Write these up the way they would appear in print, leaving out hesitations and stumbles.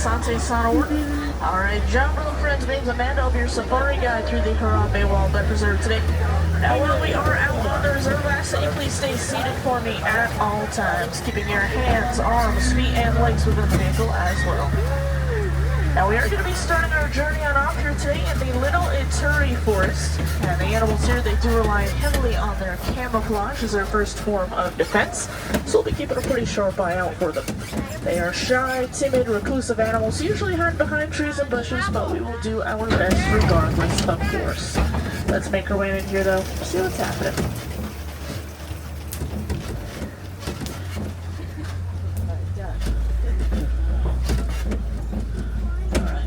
Asante Sonora. Alright, John, little friends, name's Amanda. I'll be your safari guide through the Harambe Wildlife Reserve today. Now, while we are out on the reserve, I ask that you please stay seated for me at all times, keeping your hands, arms, feet, and legs within the vehicle as well. Now, we are going to be starting our journey on off here today in the Little Ituri Forest. And the animals here, they do rely heavily on their camouflage as their first form of defense, so we'll be keeping a pretty sharp eye out for them. They are shy, timid, reclusive animals, usually hide behind trees and bushes, but we will do our best regardless, of course. Let's make our way in here, though, see what's happening.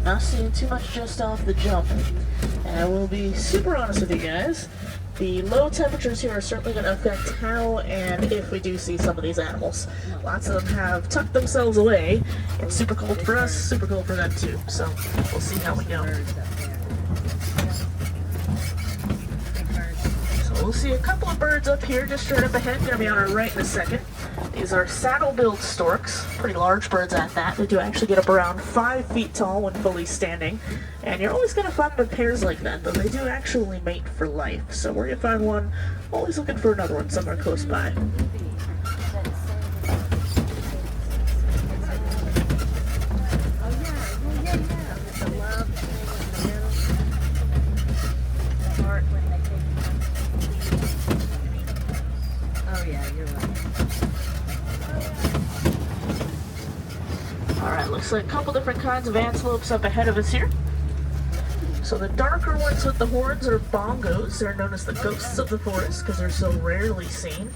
Not seeing too much just off the jump. And I will be super honest with you guys. The low temperatures here are certainly going to affect how and if we do see some of these animals. Lots of them have tucked themselves away. It's super cold for us, super cold for them too. So we'll see how we go. So we'll see a couple of birds up here just straight up ahead. Going to be on our right in a second. These are saddle-billed storks, pretty large birds at that. They do actually get up around 5 feet tall when fully standing. And you're always going to find them in pairs like that, though they do actually mate for life. So where you find one, always looking for another one somewhere close by. Alright, looks like a couple different kinds of antelopes up ahead of us here. So the darker ones with the horns are bongos. They're known as the ghosts of the forest because they're so rarely seen.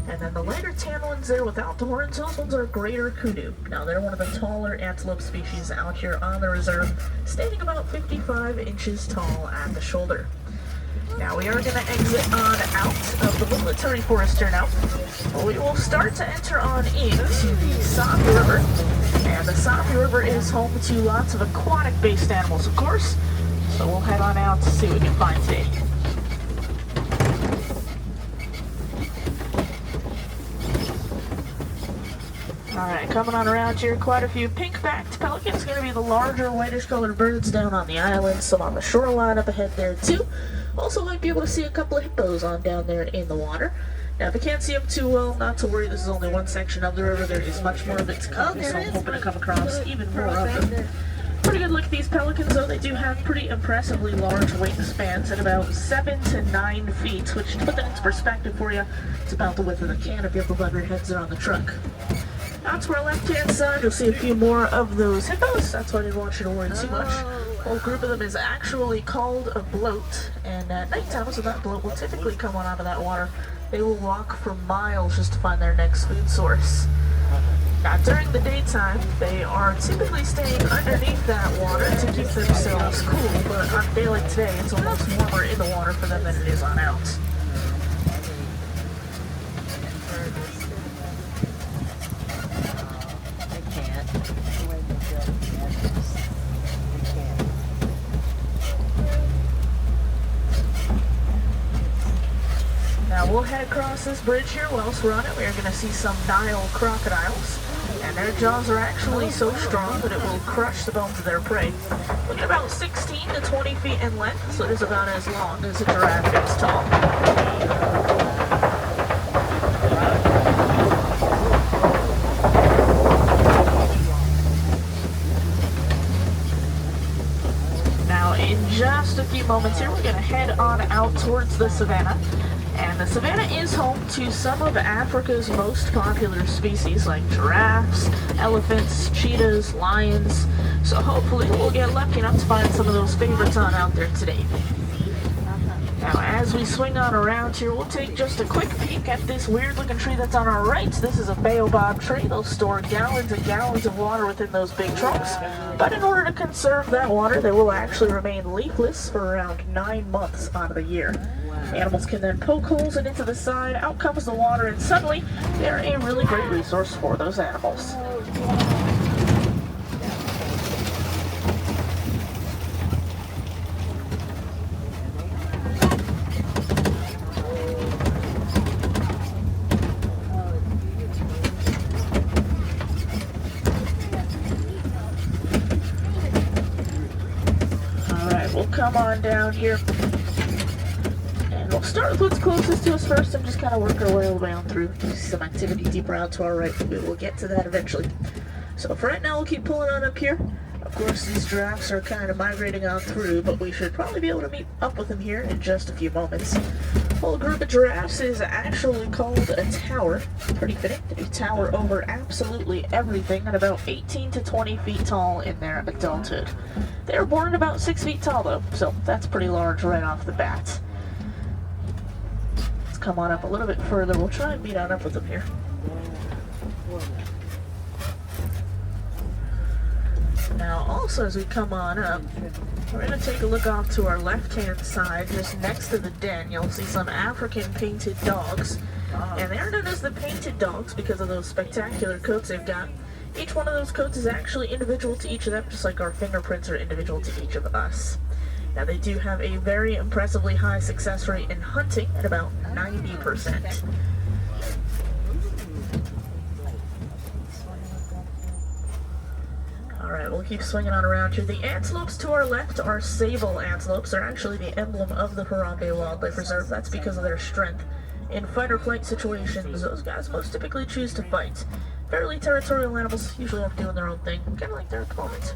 And then the lighter tan ones there without the horns, those ones are greater kudu. Now they're one of the taller antelope species out here on the reserve, standing about 55 inches tall at the shoulder. Now we are going to exit on out of the Little Ituri Forest here now. We will start to enter on into the Sabi River. And the Sabi River is home to lots of aquatic-based animals, of course. So we'll head on out to see what we can find today. Alright, coming on around here, quite a few pink-backed pelicans. Going to be the larger, whitish-colored birds down on the island. Some on the shoreline up ahead there, too. Also might be able to see a couple of hippos on down there in the water. Now, if you can't see them too well, not to worry, this is only one section of the river. There is much more of it to come, so I'm hoping to come across even more of them. Pretty good look at these pelicans, though. They do have pretty impressively large wingspans at about 7 to 9 feet, which, to put that into perspective for you, it's about the width of the canopy up above your heads there on the truck. Now to our left-hand side, you'll see a few more of those hippos. That's why I didn't want you to worry too much. A whole group of them is actually called a bloat, and at nighttime, so that bloat will typically come on out of that water. They will walk for miles just to find their next food source. Now, during the daytime, they are typically staying underneath that water to keep themselves cool, but on a day like today, it's almost warmer in the water for them than it is on out. Now we'll head across this bridge here. Whilst we're on it, we are going to see some Nile crocodiles. And their jaws are actually so strong that it will crush the bones of their prey. Look at about 16 to 20 feet in length, so it is about as long as a giraffe is tall. Now, in just a few moments here, we're going to head on out towards the savannah. And the savannah is home to some of Africa's most popular species like giraffes, elephants, cheetahs, lions. So hopefully we'll get lucky enough to find some of those favorites on out there today. Now as we swing on around here, we'll take just a quick peek at this weird looking tree that's on our right. This is a baobab tree. They'll store gallons and gallons of water within those big trunks. But in order to conserve that water, they will actually remain leafless for around 9 months out of the year. Animals can then poke holes into the side, out comes the water, and suddenly they're a really great resource for those animals. come on down here. And we'll start with what's closest to us first and just kind of work our way around through. Some activity deeper out to our right. We will get to that eventually. So for right now, we'll keep pulling on up here. Of course, these giraffes are kind of migrating on through, but we should probably be able to meet up with them here in just a few moments. The whole group of giraffes is actually called a tower. Pretty fitting. They tower over absolutely everything at about 18 to 20 feet tall in their adulthood. They were born at about 6 feet tall though, so that's pretty large right off the bat. Let's come on up a little bit further. We'll try and meet on up with them here. Now, also as we come on up, we're going to take a look off to our left-hand side, just next to the den. You'll see some African painted dogs, and they're known as the painted dogs because of those spectacular coats they've got. Each one of those coats is actually individual to each of them, just like our fingerprints are individual to each of us. Now, they do have a very impressively high success rate in hunting at about 90%. Alright, we'll keep swinging on around here. The antelopes to our left are sable antelopes. They're actually the emblem of the Harambe Wildlife Reserve. That's because of their strength. In fight or flight situations, those guys most typically choose to fight. Fairly territorial animals, usually off doing their own thing, kind of like their opponent.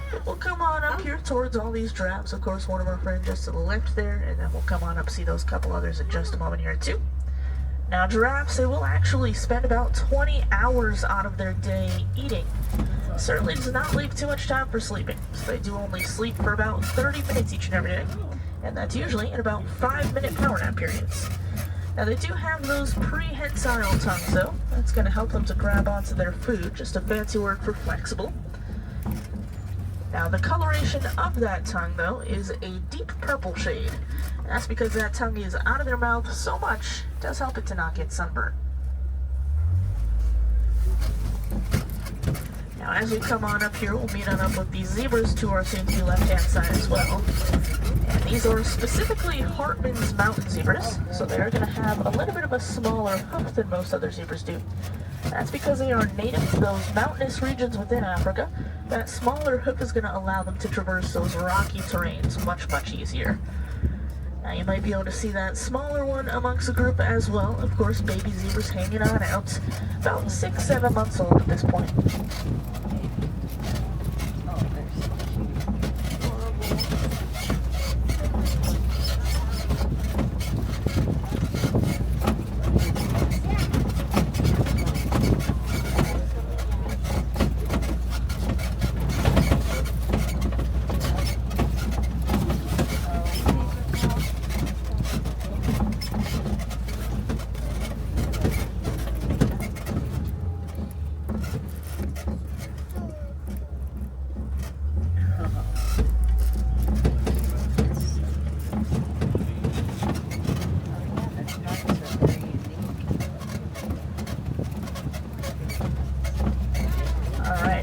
But we'll come on up here towards all these giraffes. Of course, one of our friends just to the left there, and then we'll come on up, see those couple others in just a moment here too. Now, giraffes, they will actually spend about 20 hours out of their day eating. Certainly does not leave too much time for sleeping, so they do only sleep for about 30 minutes each and every day, and that's usually in about 5-minute power nap periods. Now, they do have those prehensile tongues, though. That's going to help them to grab onto their food, just a fancy word for flexible. Now, the coloration of that tongue, though, is a deep purple shade. And that's because that tongue is out of their mouth so much, it does help it to not get sunburned. Now, as we come on up here, we'll meet on up with these zebras to our soon-to-be left-hand side as well. And these are specifically Hartman's mountain zebras, so they're going to have a little bit of a smaller hoof than most other zebras do. That's because they are native to those mountainous regions within Africa. That smaller hoof is going to allow them to traverse those rocky terrains much, much easier. Now, you might be able to see that smaller one amongst the group as well. Of course, baby zebras hanging on out, about 6-7 months old at this point.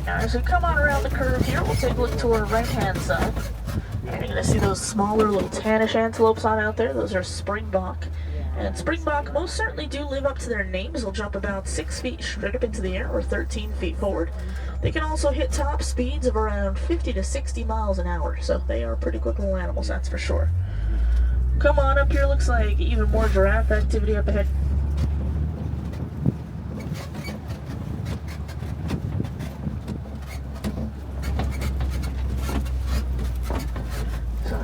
Now, as we come on around the curve here, we'll take a look to our right-hand side. And you're going to see those smaller little tannish antelopes on out there. Those are springbok. And springbok most certainly do live up to their names. They'll jump about 6 feet straight up into the air or 13 feet forward. They can also hit top speeds of around 50 to 60 miles an hour. So they are pretty quick little animals, that's for sure. Come on up here. Looks like even more giraffe activity up ahead.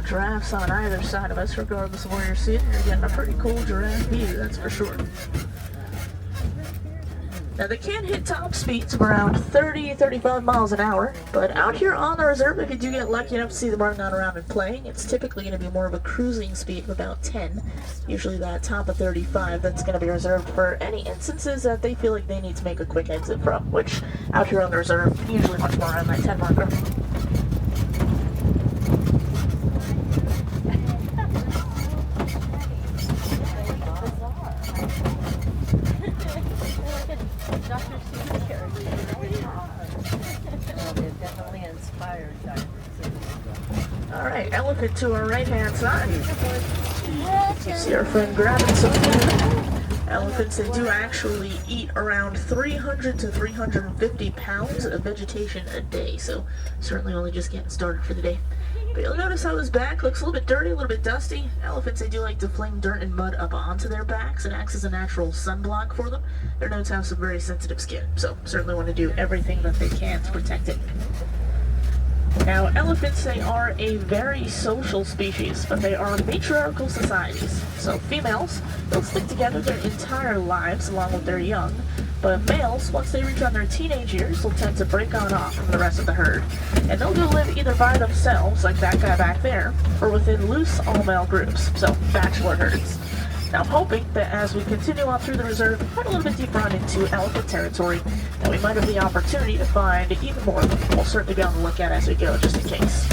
Giraffes on either side of us, regardless of where you're sitting. You're getting a pretty cool giraffe view, that's for sure. Now, they can hit top speeds of around 30-35 miles an hour, but out here on the reserve, if you do get lucky enough to see them running on around and playing, it's typically going to be more of a cruising speed of about 10. Usually that top of 35, that's going to be reserved for any instances that they feel like they need to make a quick exit from, which out here on the reserve, usually much more around that 10 marker. Alright, elephant to our right-hand side. You see our friend grabbing some food. Elephants, they do actually eat around 300 to 350 pounds of vegetation a day, so certainly only just getting started for the day. But you'll notice how his back looks a little bit dirty, a little bit dusty. Elephants, they do like to fling dirt and mud up onto their backs. It acts as a natural sunblock for them. They're known to have some very sensitive skin, so certainly want to do everything that they can to protect it. Now, elephants, they are a very social species, but they are matriarchal societies. So females, they'll stick together their entire lives along with their young, but males, once they reach on their teenage years, will tend to break on off from the rest of the herd. And they'll go live either by themselves, like that guy back there, or within loose all-male groups, so bachelor herds. Now I'm hoping that as we continue on through the reserve and head a little bit deeper on into elephant territory, that we might have the opportunity to find even more of them. We'll certainly be on the lookout as we go, just in case.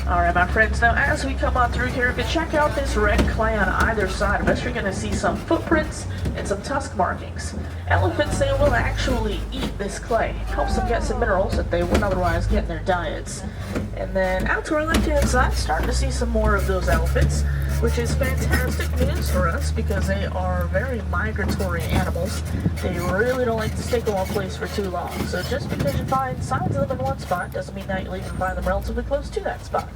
Alright, my friends, now as we come on through here, if you check out this red clay on either side of us, you're going to see some footprints and some tusk markings. Elephants, they will actually eat this clay. It helps them get some minerals that they wouldn't otherwise get in their diets. And then out to our left-hand side, starting to see some more of those elephants, which is fantastic news for us because they are very migratory animals. They really don't like to stick in one place for too long. So just because you find signs of them in one spot doesn't mean that you'll even find them relatively close to that spot.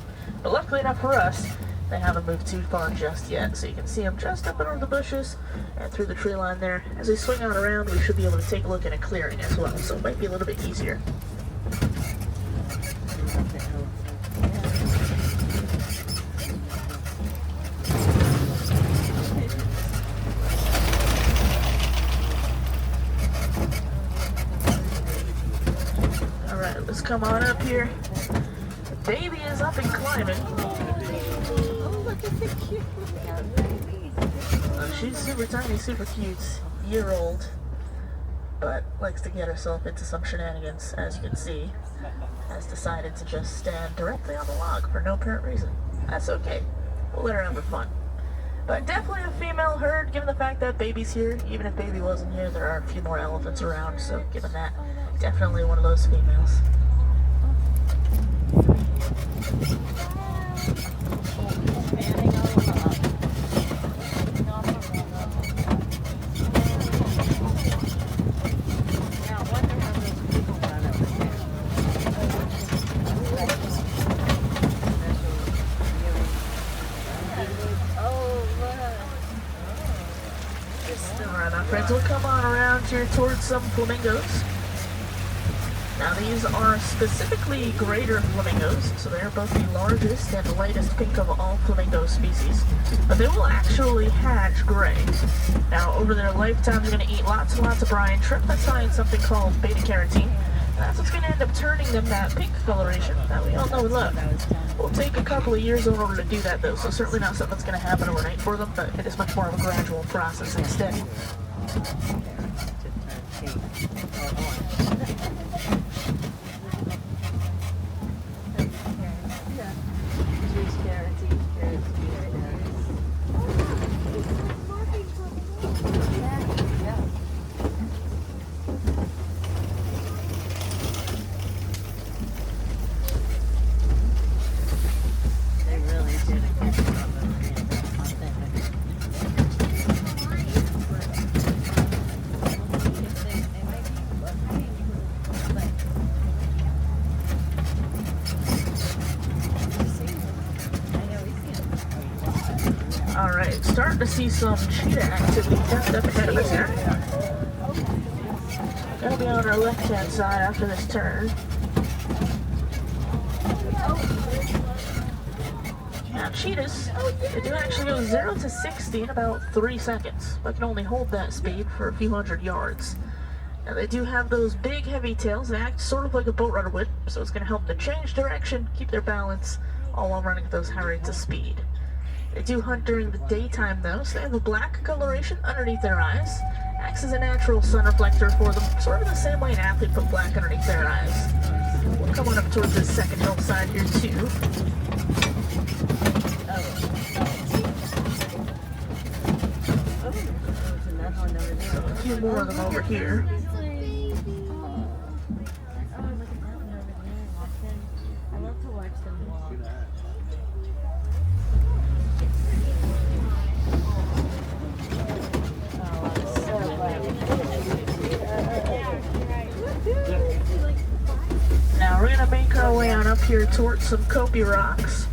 But luckily enough for us, they haven't moved too far just yet. So you can see them just up under the bushes and through the tree line there. As they swing on around, we should be able to take a look at a clearing as well. So it might be a little bit easier. Let's come on up here. The baby is up and climbing. Oh, look at the cute baby. She's super tiny, super cute, year-old, but likes to get herself into some shenanigans, as you can see. Has decided to just stand directly on the log for no apparent reason. That's okay. We'll let her have her fun. But definitely a female herd, given the fact that baby's here. Even if baby wasn't here, there are a few more elephants around, so given that, definitely one of those females. Alright, my friends, we'll come on around here towards some flamingos. Now these are specifically greater flamingos, so they're both the largest and the lightest pink of all flamingo species. But they will actually hatch gray. Now over their lifetime they're going to eat lots and lots of brine shrimp. That's high in something called beta-carotene. That's what's going to end up turning them that pink coloration that we all know and love. Will take a couple of years in order to do that though, so certainly not something that's going to happen overnight for them, but it is much more of a gradual process instead. Alright, starting to see some cheetah activity just up ahead of us here. Gotta be on our left-hand side after this turn. Now cheetahs, they do actually go 0 to 60 in about 3 seconds, but can only hold that speed for a few hundred yards. Now they do have those big heavy tails that act sort of like a boat rudder would, so it's going to help them to change direction, keep their balance, all while running at those high rates of speed. They do hunt during the daytime though, so they have a black coloration underneath their eyes, Acts as a natural sun reflector for them, sort of the same way an athlete put black underneath their eyes. We'll come on up towards this second hillside here too. A few more of them over here. Now we're gonna make our way on up here towards some Kopi rocks,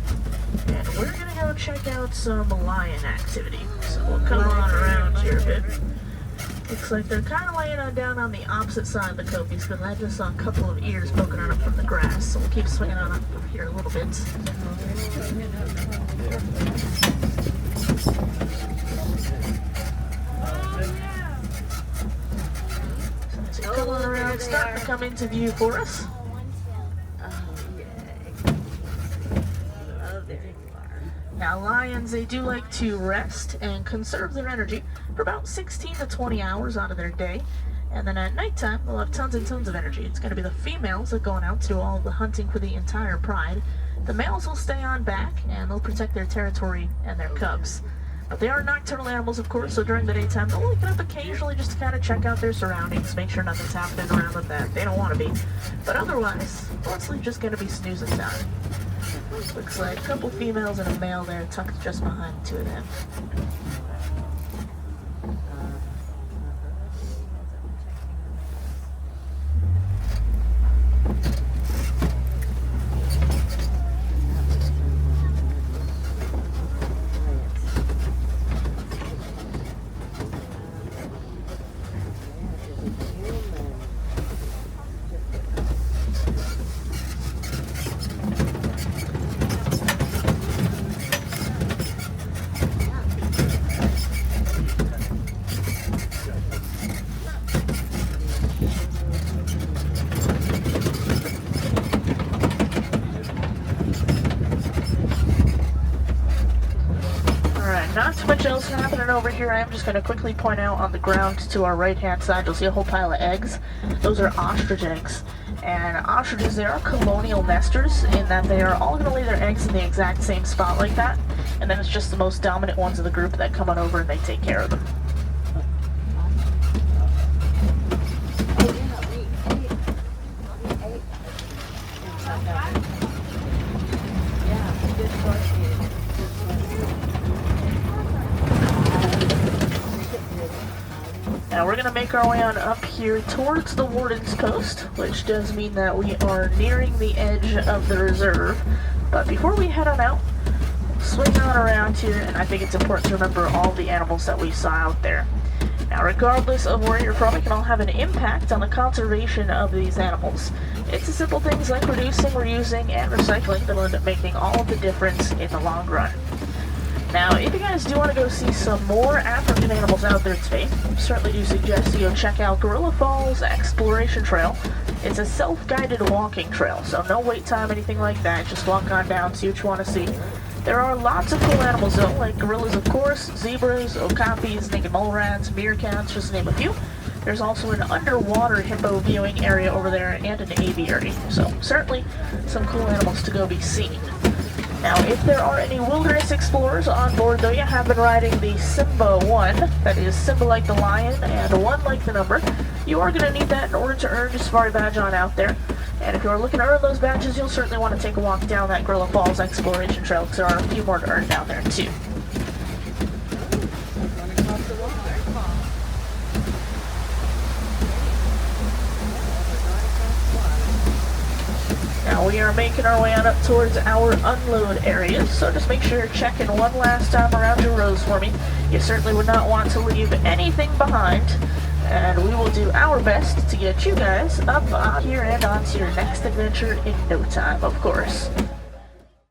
and we're gonna go check out some lion activity. So we'll come on around here a bit. Looks like they're kind of laying on down on the opposite side of the Kopis, because I just saw a couple of ears poking on up from the grass. So we'll keep swinging on up here a little bit. So come on around, starting to come into view for us. Now lions, they do like to rest and conserve their energy for about 16 to 20 hours out of their day. And then at nighttime, they'll have tons and tons of energy. It's going to be the females that are going out to do all the hunting for the entire pride. The males will stay on back and they'll protect their territory and their cubs. But they are nocturnal animals, of course, so during the daytime, they'll wake up occasionally just to kind of check out their surroundings, make sure nothing's happening around them that they don't want to be. But otherwise, mostly just going to be snoozing time. Looks like a couple females and a male there tucked just behind the two of them. Not too much else happening over here. I am just going to quickly point out on the ground to our right hand side, you'll see a whole pile of eggs. Those are ostrich eggs. And ostriches, they are colonial nesters in that they are all going to lay their eggs in the exact same spot like that. And then it's just the most dominant ones of the group that come on over and they take care of them. Now we're going to make our way on up here towards the Warden's Post, which does mean that we are nearing the edge of the reserve. But before we head on out, swing on around here, and I think it's important to remember all the animals that we saw out there. Now regardless of where you're from, it can all have an impact on the conservation of these animals. It's the simple things like reducing, reusing, and recycling that will end up making all of the difference in the long run. Now, if you guys do want to go see some more African animals out there today, I certainly do suggest you go check out Gorilla Falls Exploration Trail. It's a self-guided walking trail, so no wait time, anything like that. Just walk on down, see what you want to see. There are lots of cool animals though, like gorillas of course, zebras, okapis, naked mole rats, meerkats, just to name a few. There's also an underwater hippo viewing area over there and an aviary, so certainly some cool animals to go be seen. Now, if there are any wilderness explorers on board, though, you have been riding the Simba 1, that is Simba like the lion and 1 like the number, you are going to need that in order to earn your safari badge on out there. And if you're looking to earn those badges, you'll certainly want to take a walk down that Gorilla Falls Exploration Trail, because there are a few more to earn down there, too. Now we are making our way on up towards our unload areas, so just make sure you're checking one last time around your rows for me. You certainly would not want to leave anything behind, and we will do our best to get you guys up on here and onto your next adventure in no time, of course.